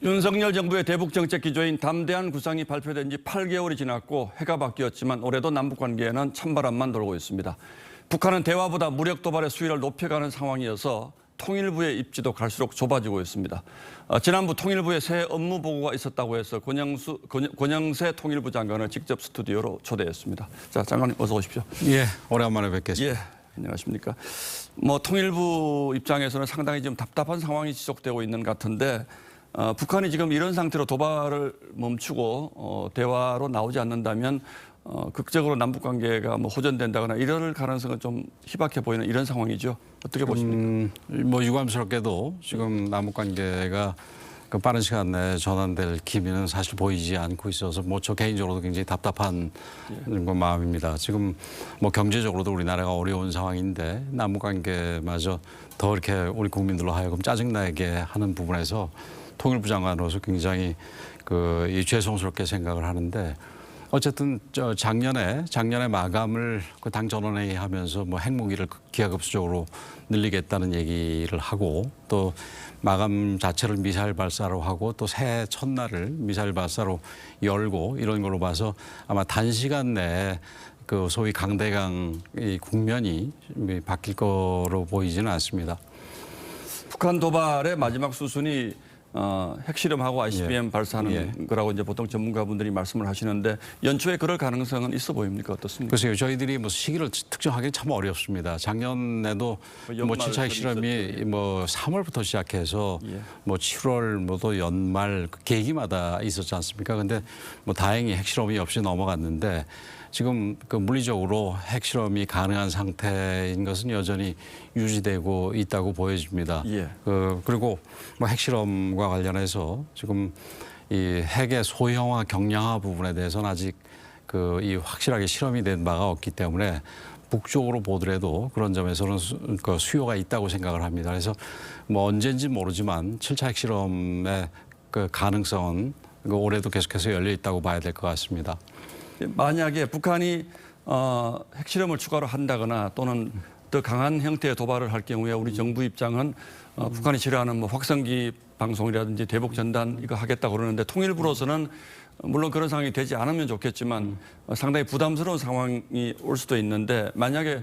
윤석열 정부의 대북 정책 기조인 담대한 구상이 발표된 지 8개월이 지났고 해가 바뀌었지만 올해도 남북 관계에는 찬바람만 돌고 있습니다. 북한은 대화보다 무력 도발의 수위를 높여가는 상황이어서 통일부의 입지도 갈수록 좁아지고 있습니다. 지난부 통일부의 새 업무 보고가 있었다고 해서 권영세 통일부 장관을 직접 스튜디오로 초대했습니다. 자, 장관님 어서 오십시오. 예, 오래간만에 뵙겠습니다. 예, 안녕하십니까. 통일부 입장에서는 상당히 지금 답답한 상황이 지속되고 있는 것 같은데 북한이 지금 이런 상태로 도발을 멈추고 대화로 나오지 않는다면 극적으로 남북 관계가 호전된다거나 이럴 가능성은 좀 희박해 보이는 이런 상황이죠. 어떻게 보십니까? 유감스럽게도 지금 남북 관계가 그 빠른 시간 내에 전환될 기미는 사실 보이지 않고 있어서 저 개인적으로도 굉장히 답답한 마음입니다. 지금 경제적으로도 우리나라가 어려운 상황인데 남북 관계마저 더 이렇게 우리 국민들로 하여금 짜증나게 하는 부분에서 통일부 장관으로서 굉장히 죄송스럽게 생각을 하는데 어쨌든 작년에 마감을 당 전원회의 하면서 핵무기를 기하급수적으로 늘리겠다는 얘기를 하고 또 마감 자체를 미사일 발사로 하고 또 새해 첫날을 미사일 발사로 열고 이런 걸로 봐서 아마 단시간 내에 그 소위 강대강 이 국면이 바뀔 거로 보이지는 않습니다. 북한 도발의 마지막 수순이 핵실험하고 ICBM 발사하는 거라고 이제 보통 전문가분들이 말씀을 하시는데 연초에 그럴 가능성은 있어 보입니까? 어떻습니까? 글쎄요, 저희들이 시기를 특정하기 참 어렵습니다. 작년에도 7차 핵실험이 3월부터 시작해서 7월 또 연말 계기마다 있었지 않습니까? 근데 다행히 핵실험이 없이 넘어갔는데 지금 물리적으로 핵실험이 가능한 상태인 것은 여전히 유지되고 있다고 보여집니다. 그리고 핵실험과 관련해서 지금 이 핵의 소형화, 경량화 부분에 대해서는 아직 이 확실하게 실험이 된 바가 없기 때문에 북쪽으로 보더라도 그런 점에서는 수요가 있다고 생각을 합니다. 그래서 언제인지 모르지만 7차 핵실험의 가능성은 올해도 계속해서 열려 있다고 봐야 될 것 같습니다. 만약에 북한이 핵실험을 추가로 한다거나 또는 더 강한 형태의 도발을 할 경우에 우리 정부 입장은 북한이 싫어하는 확성기 방송이라든지 대북 전단 이거 하겠다고 그러는데 통일부로서는 물론 그런 상황이 되지 않으면 좋겠지만 상당히 부담스러운 상황이 올 수도 있는데 만약에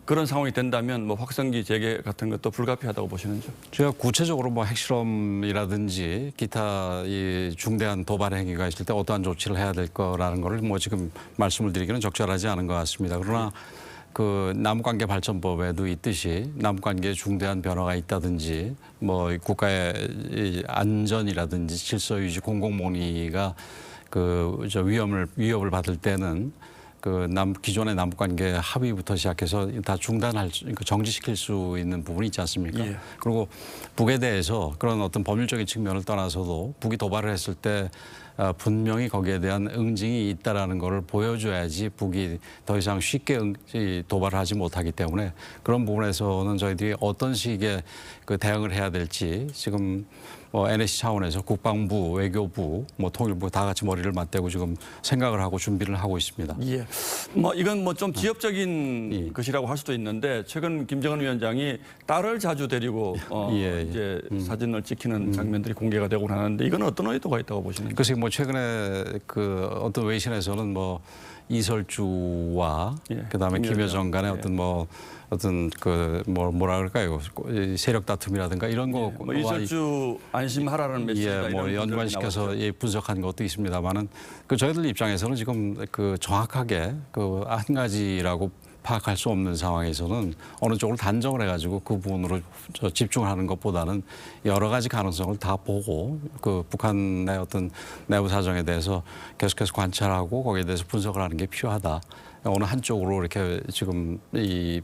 그런 상황이 된다면 확성기 재개 같은 것도 불가피하다고 보시는지요? 제가 구체적으로 핵실험이라든지 기타 이 중대한 도발 행위가 있을 때 어떠한 조치를 해야 될 거라는 거를 지금 말씀을 드리기는 적절하지 않은 것 같습니다. 그러나 남북관계 발전법에도 있듯이 남북관계에 중대한 변화가 있다든지 국가의 안전이라든지 질서 유지 공공모니가 위협을 받을 때는 기존의 남북관계 합의부터 시작해서 다 정지시킬 수 있는 부분이 있지 않습니까? 그리고 북에 대해서 그런 어떤 법률적인 측면을 떠나서도 북이 도발을 했을 때 분명히 거기에 대한 응징이 있다라는 것을 보여줘야지 북이 더 이상 쉽게 도발을 하지 못하기 때문에 그런 부분에서는 저희들이 어떤 식의 대응을 해야 될지 지금 NSC 차원에서 국방부, 외교부, 통일부 다 같이 머리를 맞대고 지금 생각을 하고 준비를 하고 있습니다. 예. 이건 좀 지엽적인 것이라고 할 수도 있는데 최근 김정은 위원장이 딸을 자주 데리고 이제 사진을 찍히는 장면들이 공개가 되고 하는데 이건 어떤 의도가 있다고 보시는지? 글쎄 최근에 어떤 외신에서는 이설주와 그다음에 김여정 간의 뭐라 그럴까요? 세력 다툼이라든가 이런 거 이설주 안심하라는 메시지가 연관시켜서 분석한 것도 있습니다만은 저희들 입장에서는 지금 정확하게 한 가지라고 파악할 수 없는 상황에서는 어느 쪽을 단정을 해가지고 그 부분으로 집중하는 것보다는 여러 가지 가능성을 다 보고 북한의 어떤 내부 사정에 대해서 계속해서 관찰하고 거기에 대해서 분석을 하는 게 필요하다. 어느 한쪽으로 이렇게 지금 이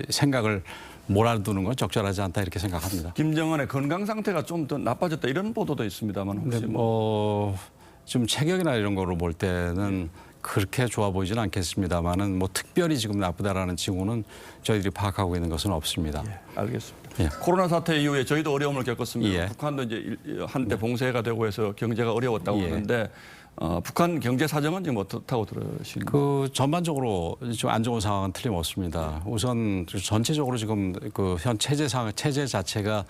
생각을 몰아두는 건 적절하지 않다 이렇게 생각합니다. 김정은의 건강 상태가 좀 더 나빠졌다 이런 보도도 있습니다만 혹시 지금 체격이나 이런 거로 볼 때는 그렇게 좋아 보이지는 않겠습니다만은 특별히 지금 나쁘다라는 징후는 저희들이 파악하고 있는 것은 없습니다. 알겠습니다. 코로나 사태 이후에 저희도 어려움을 겪었습니다. 북한도 이제 한때 봉쇄가 되고 해서 경제가 어려웠다고 하는데 북한 경제 사정은 지금 어떻다고 들으시는가요? 전반적으로 좀 안 좋은 상황은 틀림없습니다. 우선 전체적으로 지금 현 체제 자체가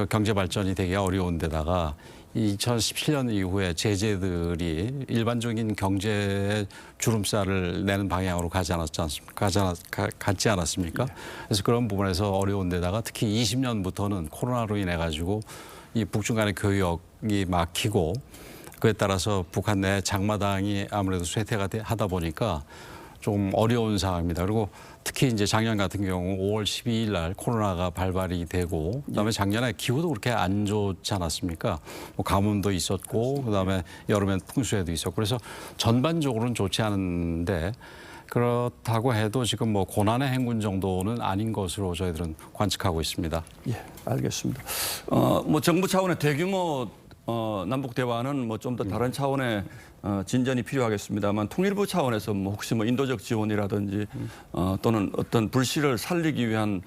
경제 발전이 되기 어려운 데다가 2017년 이후에 제재들이 일반적인 경제의 주름살을 내는 방향으로 가지 않았습니까? 그래서 그런 부분에서 어려운 데다가 특히 20년부터는 코로나로 인해 가지고 이 북중 간의 교역이 막히고 그에 따라서 북한 내 장마당이 아무래도 쇠퇴가 하다 보니까 좀 어려운 상황입니다. 그리고 특히 이제 작년 같은 경우 5월 12일 날 코로나가 발발이 되고 그다음에 작년에 기후도 그렇게 안 좋지 않았습니까? 뭐 가뭄도 있었고 그다음에 여름엔 풍수해도 있었고 그래서 전반적으로는 좋지 않은데 그렇다고 해도 지금 뭐 고난의 행군 정도는 아닌 것으로 저희들은 관측하고 있습니다. 예, 알겠습니다. 뭐 정부 차원의 대규모 남북 대화는 뭐 좀 더 다른 차원의 진전이 필요하겠습니다만 통일부 차원에서 뭐 혹시 뭐 인도적 지원이라든지 또는 어떤 불씨를 살리기 위한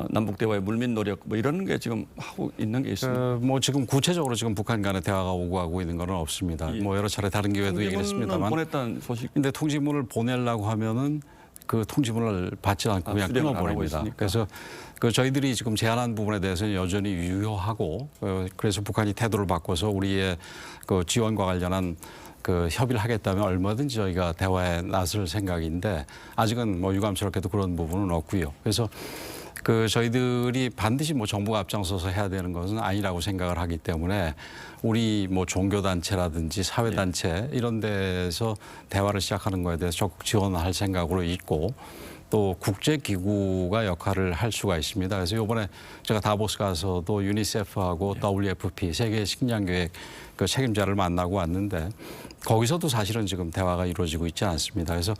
남북 대화의 물밑 노력 뭐 이런 게 지금 하고 있는 게 있습니다. 뭐 지금 구체적으로 지금 북한 간의 대화가 오고 가고 있는 건 없습니다. 예. 뭐 여러 차례 다른 기회도 얘기를 했습니다만. 보냈다는 소식. 근데 통지문을 보내려고 하면은 그 통지문을 받지 않고 그냥 수령을 안 하고 끊어버립니다. 있으니까. 그래서 그 저희들이 지금 제안한 부분에 대해서는 여전히 유효하고 그래서 북한이 태도를 바꿔서 우리의 그 지원과 관련한 그 협의를 하겠다면 얼마든지 저희가 대화에 나설 생각인데 아직은 뭐 유감스럽게도 그런 부분은 없고요. 그래서 그 저희들이 반드시 뭐 정부가 앞장서서 해야 되는 것은 아니라고 생각을 하기 때문에 우리 뭐 종교단체라든지 사회단체 이런 데서 대화를 시작하는 거에 대해서 적극 지원할 생각으로 있고 또 국제기구가 역할을 할 수가 있습니다. 그래서 이번에 제가 다보스 가서도 유니세프하고 WFP 세계 식량계획 그 책임자를 만나고 왔는데 거기서도 사실은 지금 대화가 이루어지고 있지 않습니다. 그래서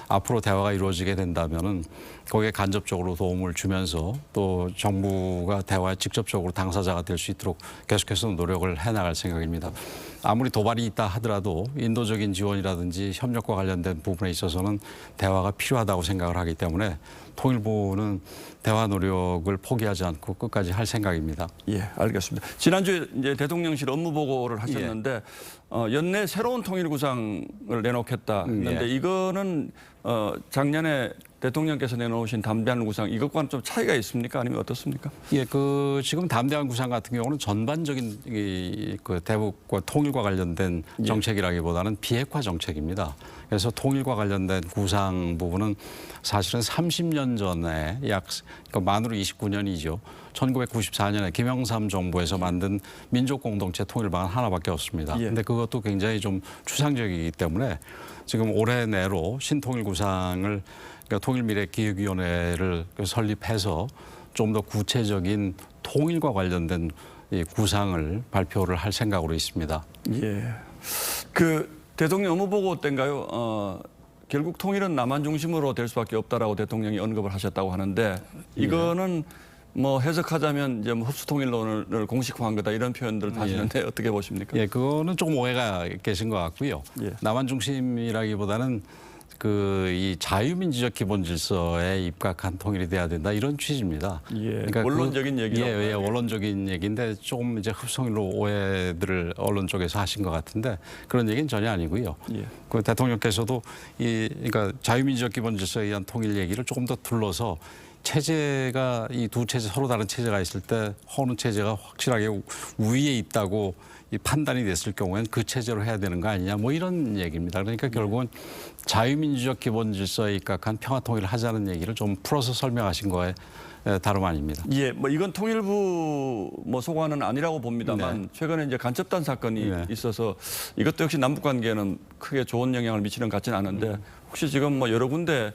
앞으로 대화가 이루어지게 된다면은 거기에 간접적으로 도움을 주면서 또 정부가 대화에 직접적으로 당사자가 될 수 있도록 계속해서 노력을 해나갈 생각입니다. 아무리 도발이 있다 하더라도 인도적인 지원이라든지 협력과 관련된 부분에 있어서는 대화가 필요하다고 생각을 하기 때문에 통일부는 대화 노력을 포기하지 않고 끝까지 할 생각입니다. 예, 알겠습니다. 지난주에 이제 대통령실 업무 보고를 하셨는데 연내 새로운 통일 구상을 내놓겠다 했는데 이거는 작년에 대통령께서 내놓으신 담대한 구상 이것과는 좀 차이가 있습니까? 아니면 어떻습니까? 예, 그 지금 담대한 구상 같은 경우는 전반적인 그 대북과 통일과 관련된 정책이라기보다는 비핵화 정책입니다. 그래서 통일과 관련된 구상 부분은 사실은 30년 전에 그러니까 만으로 29년이죠. 1994년에 김영삼 정부에서 만든 민족공동체 통일 방안 하나밖에 없습니다. 예. 근데 그것도 굉장히 좀 추상적이기 때문에 지금 올해 내로 신통일 구상을 그러니까 통일미래기획위원회를 설립해서 좀 더 구체적인 통일과 관련된 이 구상을 발표를 할 생각으로 있습니다. 예. 그 대통령 업무 보고 때인가요? 결국 통일은 남한 중심으로 될 수밖에 없다라고 대통령이 언급을 하셨다고 하는데 이거는 뭐 해석하자면 이제 뭐 흡수 통일론을 공식화한 거다 이런 표현들을 하시는데 어떻게 보십니까? 예, 그거는 조금 오해가 계신 것 같고요. 예. 남한 중심이라기보다는 그 이 자유민주적 기본 질서에 입각한 통일이 돼야 된다 이런 취지입니다. 예, 원론적인 얘기라고 예, 예, 원론적인 얘기인데 조금 이제 흡성일로 오해들을 언론 쪽에서 하신 것 같은데 그런 얘기는 전혀 아니고요. 예. 그 대통령께서도 그러니까 자유민주적 기본 질서에 의한 통일 얘기를 조금 더 둘러서 체제가 이 두 체제 서로 다른 체제가 있을 때 어느 체제가 확실하게 우위에 있다고 이 판단이 됐을 경우에는 그 체제로 해야 되는 거 아니냐 뭐 이런 얘기입니다. 그러니까 결국은 자유민주적 기본 질서에 입각한 평화 통일을 하자는 얘기를 좀 풀어서 설명하신 거에 다름 아닙니다. 예, 뭐 이건 통일부 뭐 소관은 아니라고 봅니다만 최근에 이제 간첩단 사건이 있어서 이것도 역시 남북 관계에는 크게 좋은 영향을 미치는 것 같지는 않은데 혹시 지금 뭐 여러 군데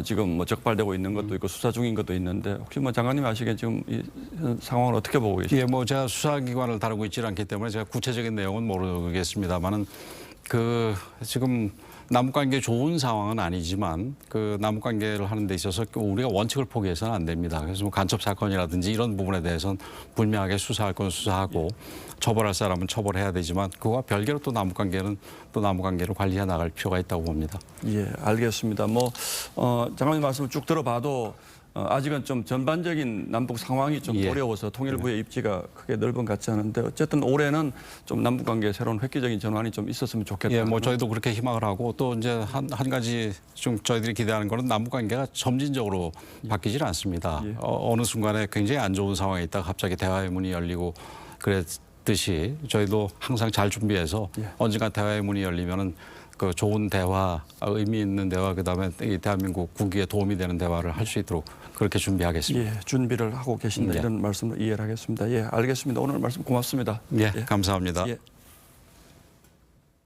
지금 뭐 적발되고 있는 것도 있고 수사 중인 것도 있는데 혹시 뭐 장관님 아시기에 지금 이 상황을 어떻게 보고 계십니까? 예, 뭐 제가 수사기관을 다루고 있지 않기 때문에 제가 구체적인 내용은 모르겠습니다만은 그 지금 남북관계 좋은 상황은 아니지만 그 남북관계를 하는 데 있어서 우리가 원칙을 포기해서는 안 됩니다. 그래서 뭐 간첩 사건이라든지 이런 부분에 대해서는 분명하게 수사할 건 수사하고 처벌할 사람은 처벌해야 되지만 그와 별개로 또 남북관계는 또 남북관계를 관리해 나갈 필요가 있다고 봅니다. 예, 알겠습니다. 뭐 장관님 말씀을 쭉 들어봐도 아직은 좀 전반적인 남북 상황이 좀 어려워서 통일부의 입지가 크게 넓은 것 같지 않은데 어쨌든 올해는 좀 남북 관계에 새로운 획기적인 전환이 좀 있었으면 좋겠다. 예, 뭐 저희도 그렇게 희망을 하고 또 이제 한 가지 좀 저희들이 기대하는 거는 남북 관계가 점진적으로 바뀌질 않습니다. 어느 순간에 굉장히 안 좋은 상황에 있다가 갑자기 대화의 문이 열리고 있듯이 저희도 항상 잘 준비해서 예. 언젠가 대화의 문이 열리면은 그 좋은 대화, 의미 있는 대화, 그다음에 이 대한민국 국익에 도움이 되는 대화를 할 수 있도록 그렇게 준비하겠습니다. 예, 준비를 하고 계신다 예. 이런 말씀을 이해를 하겠습니다. 예, 알겠습니다. 오늘 말씀 고맙습니다. 예, 감사합니다. 예.